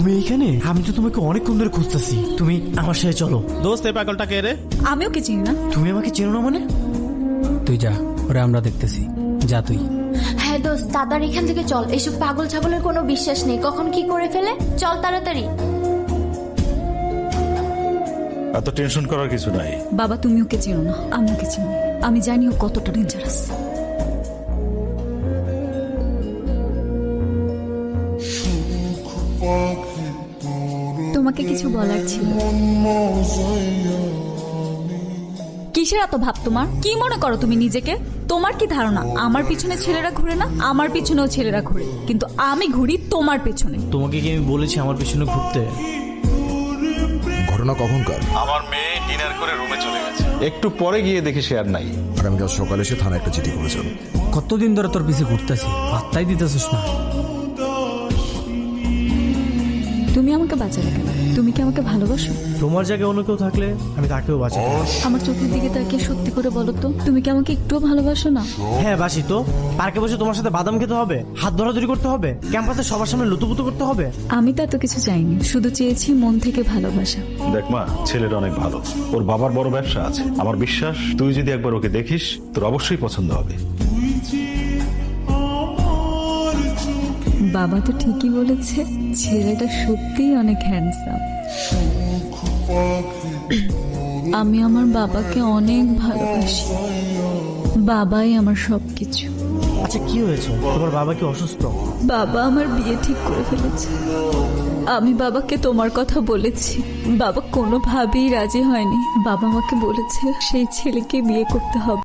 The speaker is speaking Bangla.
তুমি এইখানে? আমি তো তোমাকে অনেকক্ষণ ধরে খুঁজতেছি। তুমি আমার সাথে চলো। দোস্ত এই পাগলটা কে রে? আমিও কি চিনি না। তুমি আমাকে চেনো না মানে? তুই যা, ওরা আমরা দেখতেছি। যা তুই। হ্যাঁ দোস্ত, তাড়াতাড়ি এখান থেকে চল। এসব পাগল ছাগলের কোনো বিশ্বাস নেই, কখন কি করে ফেলে। চল তাড়াতাড়ি। এত টেনশন করার কিছু নাই। বাবা তুমি ওকে চিনো না, আমি ওকে চিনি। আমি জানি ও কতটা ডেঞ্জারাস। তোমাকে কিছু বলার ছিল। কিসের এত ভাব তোমার? কি মনে করো তুমি নিজেকে? তোমার কি ধারণা আমার পিছনে ছেলেরা ঘুরে না? আমার পিছনেও ছেলেরা ঘুরে, কিন্তু আমি ঘুরি তোমার পেছনে। তোমাকে কি আমি বলেছি আমার পিছনে ঘুরতে? ঘটনা কখনকার? আমার মেয়ে ডিনার করে রুমে চলে গেছে, একটু পরে গিয়ে দেখি সে আর নাই। আগামীকাল সকালে এসে থানায় একটা চিঠি করেছেন। কতদিন ধরে তোর পিছে ঘুরতেছি, পাত্তাই দিতেছিস না। তুমি আমাকে বাঁচালে কেন? তুমি কি আমাকে ভালোবাসো? তোমার জায়গায় অন্য কেউ থাকলে আমি তাকেও বাঁচাই। আমার চোখের দিকে তাকিয়ে সত্যি করে বলো তো, তুমি কি আমাকে একটুও ভালোবাসো না? হ্যাঁ বাসি তো। পার্কে বসে তোমার সাথে বাদাম খেতে হবে, হাত ধরাধরি করতে হবে, ক্যাম্পাসে সবার সামনে লুতুপুতু করতে হবে। আমি তো এত কিছু চাইনি, শুধু চেয়েছি মন থেকে ভালোবাসা। দেখ মা, ছেলেটা অনেক ভালো, ওর বাবার বড় ব্যবসা আছে। আমার বিশ্বাস তুই যদি একবার ওকে দেখিস তোর অবশ্যই পছন্দ হবে। বাবা তো ঠিকই বলেছে, ছেলেটা সত্যিই অনেক হ্যান্ডসাম। আমি আমার বাবাকে অনেক ভালোবাসি। বাবাই আমার সবকিছু। আচ্ছা কি হয়েছে? তোমার বাবা কি অসুস্থ? বাবা আমার বিয়ে ঠিক করে ফেলেছে। আমি বাবাকে তোমার কথা বলেছি, বাবা কোনোভাবেই রাজি হয়নি। বাবা আমাকে বলেছে সেই ছেলেকে বিয়ে করতে হবে।